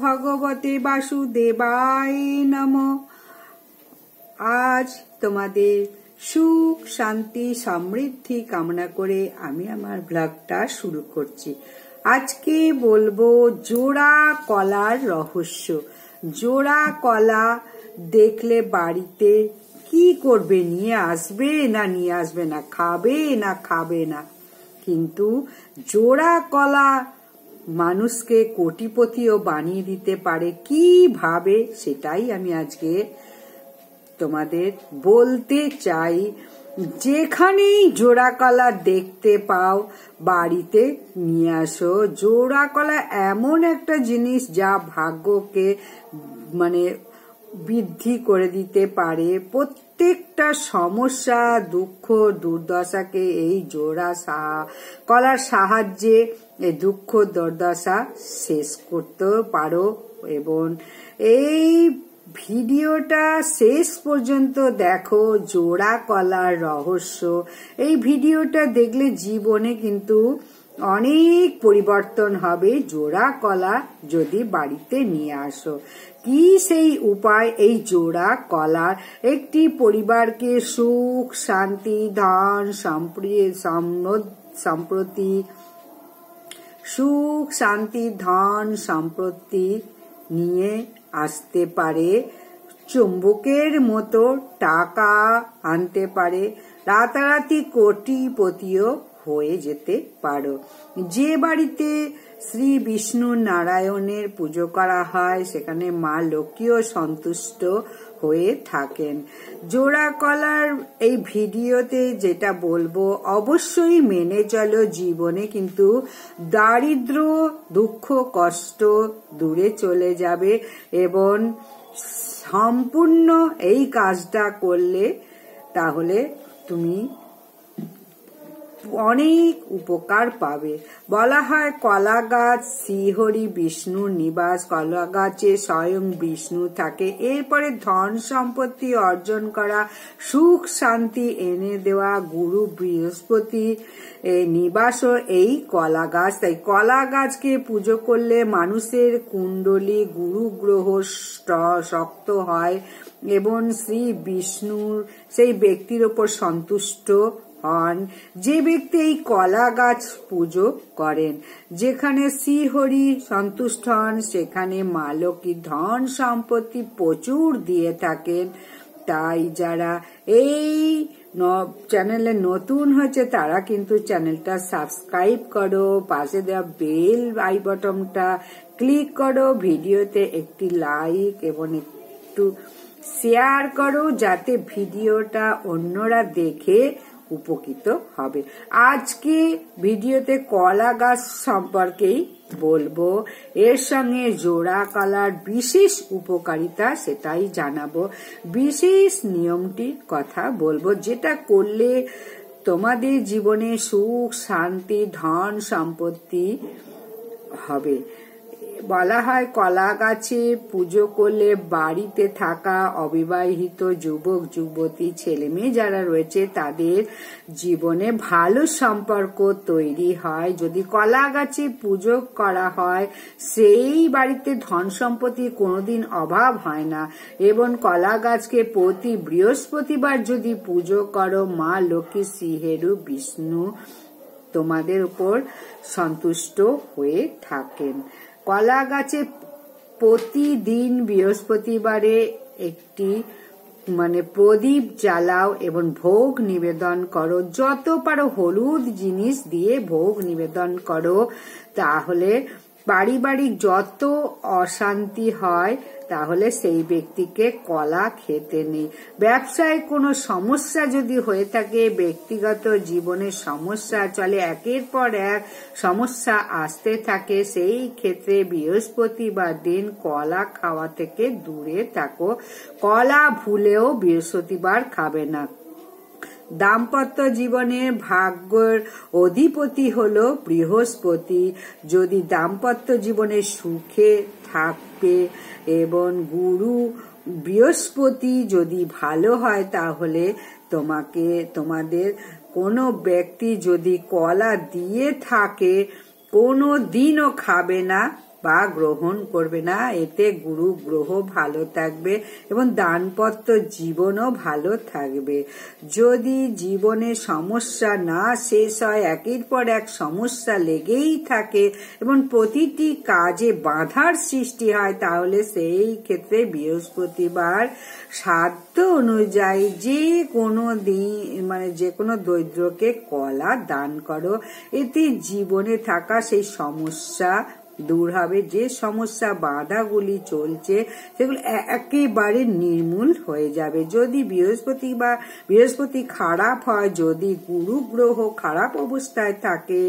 ভগবতে বাসুদেবায় নমো। আজ তোমাদের সুখ শান্তি সমৃদ্ধি কামনা করে আমি আমার ব্লগটা শুরু করছি। আজকে বলবো জোড়া কলার রহস্য। জোড়া কলা দেখলে বাড়িতে কি করবে? নিয়ে আসবে না নিয়ে আসবে না? খাবে না খাবে না? কিন্তু জোড়া কলা মানুষকে কোটিপতিও বানিয়ে দিতে পারে কিভাবে, সেটাই আমি আজকে তোমাদের বলতে চাই। যেখানেই জোড়া কলা দেখতে পাও বাড়িতে নিয়ে আসো। জোড়া কলা এমন একটা জিনিস যা ভাগ্যকে বৃদ্ধি করে দিতে পারে। প্রত্যেকটা সমস্যা দুঃখ দুর্দশাকে এই জোড়া কলার সাহায্যে এই দুঃখ দুর্দশা শেষ করতে পারো। এবং এই ভিডিওটা শেষ পর্যন্ত দেখো, জোড়া কলার রহস্য। এই ভিডিওটা দেখলে জীবনে কিন্তু অনেক পরিবর্তন হবে জোড়া কলা যদি বাড়িতে নিয়ে আসো। কি সেই উপায়? এই জোড়া কলার একটি পরিবারকে সুখ শান্তি ধন সম্প্রতি সুখ শান্তি ধন সম্পত্তি নিয়ে আসতে পারে। চুম্বকের মতো টাকা আনতে পারে। রাতারাতি কোটিপতিও হয়ে যেতে পারো। যে বাড়িতে শ্রী বিষ্ণু নারায়ণের পুজো করা হয় সেখানে মা লক্ষ্মীও সন্তুষ্ট হয়ে থাকেন। জোড়া কলার এই ভিডিওতে যেটা বলবো অবশ্যই মেনে চলো। জীবনে কিন্তু দারিদ্র দুঃখ কষ্ট দূরে চলে যাবে এবং সম্পূর্ণ এই কাজটা করলে তাহলে তুমি অনেক উপকার পাবে। বলা হয় কলা গাছ শ্রীহরি বিষ্ণুর নিবাস। কলা গাছে স্বয়ং বিষ্ণু থাকে। এরপরে ধন সম্পত্তি অর্জন করা, সুখ শান্তি এনে দেওয়া গুরু বৃহস্পতি নিবাসও এই কলা গাছ। তাই কলা গাছকে পুজো করলে মানুষের কুণ্ডলী গুরু গ্রহ শক্ত হয় এবং শ্রী বিষ্ণুর সেই ব্যক্তির ওপর সন্তুষ্ট হন যে ব্যক্তি এই কলা গাছ পুজো করেন। যেখানে শ্রীহরি সন্তুষ্ট হন সেখানে মা লক্ষ্মী ধন সম্পত্তি প্রচুর দিয়ে থাকেন। তাই যারা এই চ্যানেলে নতুন হয়েছে তারা কিন্তু চ্যানেলটা সাবস্ক্রাইব করো, পাশে দেওয়া বেল আই বটনটা ক্লিক করো, ভিডিওতে একটি লাইক এবং একটু শেয়ার করো যাতে ভিডিওটা অন্যরা দেখে উপকৃত হবে। আজকে ভিডিওতে কলা গাছ সম্পর্কেই বলবো, এর সঙ্গে জোড়া কলার বিশেষ উপকারিতা সেটাই জানাবো। বিশেষ নিয়মটির কথা বলবো যেটা করলে তোমাদের জীবনে সুখ শান্তি ধন সম্পত্তি হবে। বলা হয় কলা গাছে পুজো করলে বাড়িতে থাকা অবিবাহিত যুবক যুবতী ছেলে মেয়ে যারা রয়েছে তাদের জীবনে ভালো সম্পর্ক তৈরি হয়। যদি কলা গাছে পুজো করা হয় সেই বাড়িতে ধন সম্পত্তির কোনোদিন অভাব হয় না। এবং কলা গাছকে প্রতি বৃহস্পতিবার যদি পুজো করো মা লক্ষ্মী শ্রীহরি বিষ্ণু তোমাদের উপর সন্তুষ্ট হয়ে থাকেন। কলা গাছে প্রতিদিন বৃহস্পতিবারে একটি প্রদীপ জ্বালাও এবং ভোগ নিবেদন করো। যত পারো হলুদ জিনিস দিয়ে ভোগ নিবেদন করো। তাহলে পারিবারিক যত অশান্তি হয় তাহলে সেই ব্যক্তিকে কলা খেতে নেই। ব্যবসায় কোনো সমস্যা যদি হয়ে থাকে, ব্যক্তিগত জীবনের সমস্যা চলে একের পর এক সমস্যা আসতে থাকে, সেই ক্ষেত্রে বৃহস্পতিবার দিন কলা খাওয়া থেকে দূরে থাকো। কলা ভুলেও বৃহস্পতিবার খাবে না। দাম্পত্য জীবনে ভাগ্যের অধিপতি হলো বৃহস্পতি। যদি দাম্পত্য জীবনে সুখে থাকবে এবং গুরু বৃহস্পতি যদি ভালো হয় তাহলে তোমাদের কোনো ব্যক্তি যদি কলা দিয়ে থাকে কোনো দিনও খাবে না বা গ্রহণ করবে না। এতে গুরু গ্রহ ভালো থাকবে এবং দাম্পত্য জীবনও ভালো থাকবে। যদি জীবনে সমস্যা না শেষ হয়, একের পর এক সমস্যা লেগেই থাকে এবং প্রতিটি কাজে বাধার সৃষ্টি হয়, তাহলে সেই ক্ষেত্রে বৃহস্পতিবার সাধ্য অনুযায়ী যে কোনো দিন যে কোনো দরিদ্রকে কলা দান করো। এতে জীবনে থাকা সেই সমস্যা দূর হবে। যে সমস্যা বাধাগুলি চলছে সেগুলো একেবারে নির্মূল হয়ে যাবে। যদি বৃহস্পতি খারাপ হয়, যদি গুরু গ্রহ খারাপ অবস্থায় থাকে,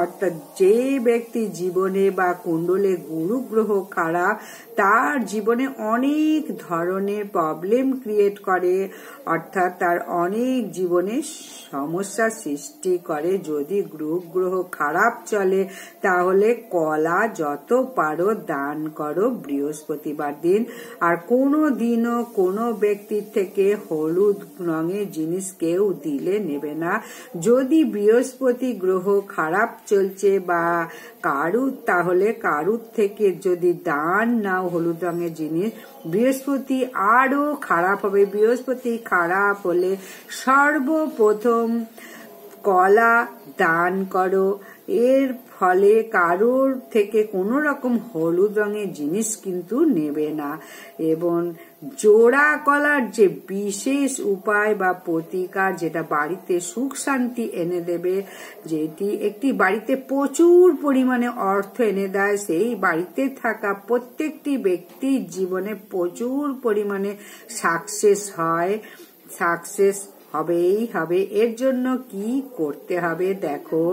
অর্থাৎ যে ব্যক্তি জীবনে বা কুণ্ডলে গুরু গ্রহ খারাপ, তার জীবনে অনেক ধরনের প্রবলেম ক্রিয়েট করে, অর্থাৎ তার অনেক জীবনে সমস্যা সৃষ্টি করে। যদি গুরু গ্রহ খারাপ চলে, তাহলে কলা যত পারো দান করো বৃহস্পতিবার দিন। আর কোনো দিনও কোনো ব্যক্তির থেকে হলুদ রঙের জিনিস কেউ দিলে নেবে না। যদি বৃহস্পতি গ্রহ খারাপ চলছে বা তাহলে কারুর থেকে যদি দান নাও হলুদ রঙের জিনিস, বৃহস্পতি আরো খারাপ হবে। বৃহস্পতি খারাপ হলে সর্বপ্রথম কলা দান করো। এর ফলে কারোর থেকে কোনো রকম হলুদ রঙের জিনিস কিন্তু নেবে না। এবং জোড়া কলার যে বিশেষ উপায় বা প্রতিকার, যেটা বাড়িতে সুখ শান্তি এনে দেবে, যেটি একটি বাড়িতে প্রচুর পরিমাণে অর্থ এনে দেয়, সেই বাড়িতে থাকা প্রত্যেকটি ব্যক্তির জীবনে প্রচুর পরিমাণে সাকসেস হয়, সাকসেস হবেই হবে। এর জন্য কি করতে হবে দেখো,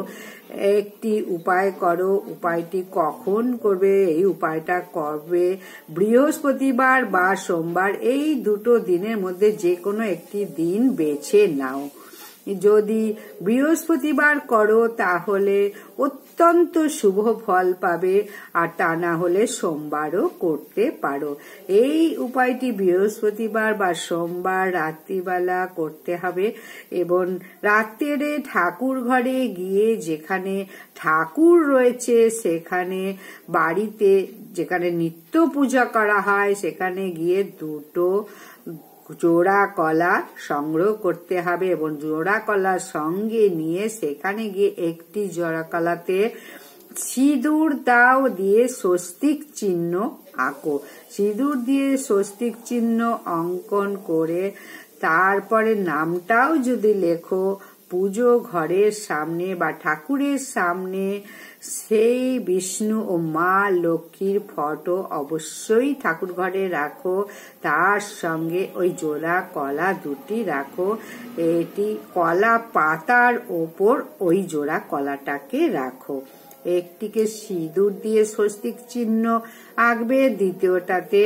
একটি উপায় করো। উপায়টি কখন করবে? এই উপায়টা করবে বৃহস্পতিবার বা সোমবার, এই দুটো দিনের মধ্যে যে কোনো একটি দিন বেছে নাও। যদি বৃহস্পতিবার করো তাহলে অত্যন্ত শুভ ফল পাবে, আর তা না হলে সোমবারও করতে পারো। এই উপায়টি বৃহস্পতিবার বা সোমবার রাত্রিবেলা করতে হবে। এবং রাত্রে ঠাকুর ঘরে গিয়ে, যেখানে ঠাকুর রয়েছে সেখানে, বাড়িতে যেখানে নিত্য পূজা করা হয় সেখানে গিয়ে দুটো জোড়া কলা সংগ্রহ করতে হবে এবং জোড়া কলা সঙ্গে নিয়ে সেখানে গিয়ে একটি জোড়া কলাতে সিঁদুর দাও দিয়ে স্বস্তিক চিহ্ন আঁকো। সিঁদুর দিয়ে স্বস্তিক চিহ্ন অঙ্কন করে তারপরে নামটাও যদি লেখো, পুজো ঘরের সামনে বা ঠাকুরের সামনে সেই বিষ্ণু ও মা লক্ষ্মীর ফটো অবশ্যই ঠাকুর ঘরে রাখো। তার সঙ্গে ওই জোড়া কলা দুটি রাখো। এটি কলা পাতার ওপর ওই জোড়া কলাটাকে রাখো। একটিকে সিঁদুর দিয়ে স্বস্তিক চিহ্ন আঁকবে, দ্বিতীয়টাতে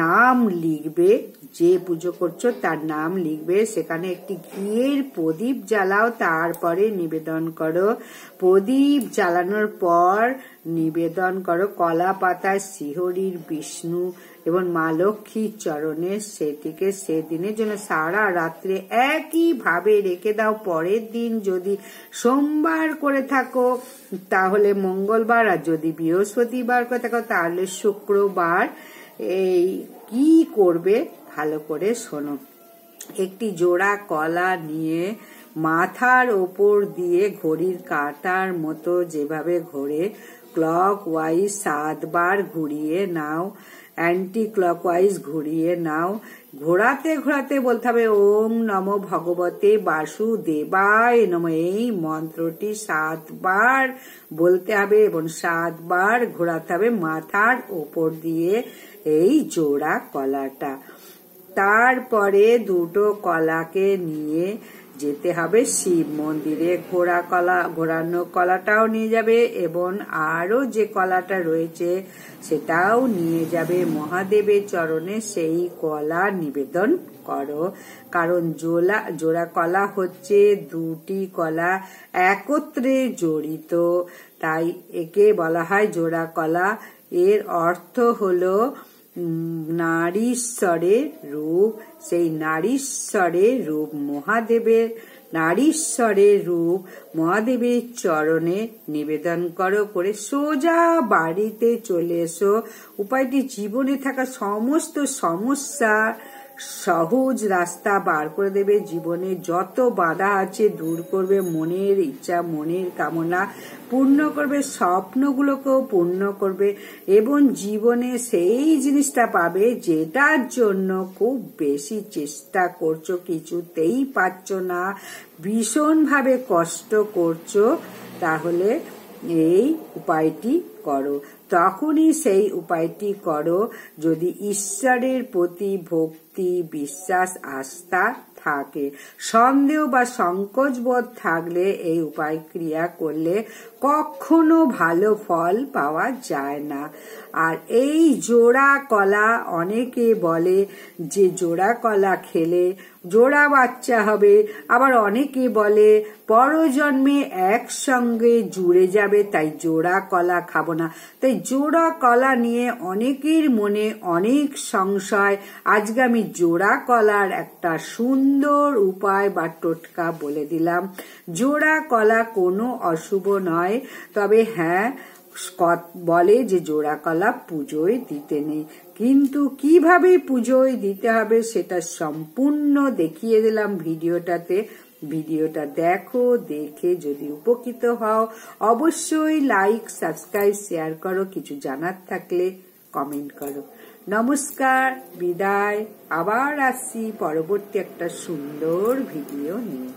নাম লিখবে, যে পুজো করছো তার নাম লিখবে। সেখানে একটি ঘিয়ের প্রদীপ জ্বালাও, তারপরে নিবেদন করো। প্রদীপ জ্বালানোর পর নিবেদন করো কলা পাতায় শ্রীহরির, বিষ্ণু এবং মা লক্ষ্মীর চরণে। সেটিকে সেদিনের জন্য সারা রাত্রে একইভাবে রেখে দাও। পরের দিন যদি সোমবার করে থাকো তাহলে মঙ্গলবার, আর যদি বৃহস্পতিবার করে থাকো তাহলে শুক্রবার। এই কি করবে ভালো করে শোনো। একটি জোড়া কলা নিয়ে মাথার ওপর দিয়ে ঘড়ির কাঁটার মতো যেভাবে ঘোরে ক্লক ওয়াইজ 7 বার ঘুরিয়ে নাও, অ্যান্টি ক্লকওয়াইজ ঘুরিয়ে নাও। ঘোরাতে ঘোরাতে বলতে হবে ওম নমো ভগবতে বাসুদেবায় নমঃ। এই মন্ত্রটি 7 বার বলতে হবে এবং 7 বার ঘোরাতে হবে মাথার ওপর দিয়ে এই জোড়া কলাটা। তারপরে দুটো কলাকে নিয়ে যেতে হবে শিব মন্দিরে। ঘোরানো কলাটাও নিয়ে যাবে এবং আরো যে কলাটা রয়েছে সেটাও নিয়ে যাবে। মহাদেবের চরণে সেই কলা নিবেদন করো। কারণ জোড়া কলা হচ্ছে দুটি কলা একত্রে জড়িত, তাই একে বলা হয় জোড়া কলা। এর অর্থ হলো নারীশ্বরের রূপ। সেই নারীশ্বরের রূপ মহাদেবের নারীশ্বরের রূপ মহাদেবের চরণে নিবেদন করো, করে সোজা বাড়িতে চলে এসো। উপায়টি জীবনে থাকা সমস্ত সমস্যা সহজ রাস্তা বার করে দেবে, জীবনে যত বাধা আছে দূর করবে, মনের ইচ্ছা মনের কামনা পূর্ণ করবে, স্বপ্নগুলোকেও পূর্ণ করবে এবং জীবনে সেই জিনিসটা পাবে যেটার জন্য খুব বেশি চেষ্টা করছো, কিছুতেই পাচ্ছ না, ভীষণভাবে কষ্ট করছো। তাহলে এই উপায়টি করো। তখনই সেই উপায়টি করো যদি ঈশ্বরের প্রতি ভক্তি, বিশ্বাস, আস্থা থাকে। সন্দেহ বা সংকোচ বোধ থাকলে এই উপায় ক্রিয়া করলে কখনো ভালো ফল পাওয়া যায় না। আর এই জোড়া কলা, অনেকে বলে যে জোড়া কলা খেলে জোড়া বাচ্চা হবে, আবার অনেকে বলে পরজন্মে একসঙ্গে জুড়ে যাবে, তাই জোড়া কলা খাবো না। তাই জোড়া কলা নিয়ে অনেকের মনে অনেক সংশয়। আজকে আমি জোড়া কলার একটা সুন্দর উপায় বা টোটকা বলে দিলাম। জোড়া কলা কোনো অশুভ নয়, তবে হ্যাঁ বলে যে জোড়া কলা পুজোয় দিতে নেই, কিন্তু কিভাবে পুজোয় দিতে হবে সেটা সম্পূর্ণ দেখিয়ে দিলাম ভিডিওটাতে। ভিডিওটা দেখো, দেখে যদি উপকৃত হও অবশ্যই লাইক, সাবস্ক্রাইব, শেয়ার করো, কিছু জানার থাকলে কমেন্ট করো। নমস্কার, বিদায়। আবার আসছি পরবর্তী একটা সুন্দর ভিডিও নিয়ে।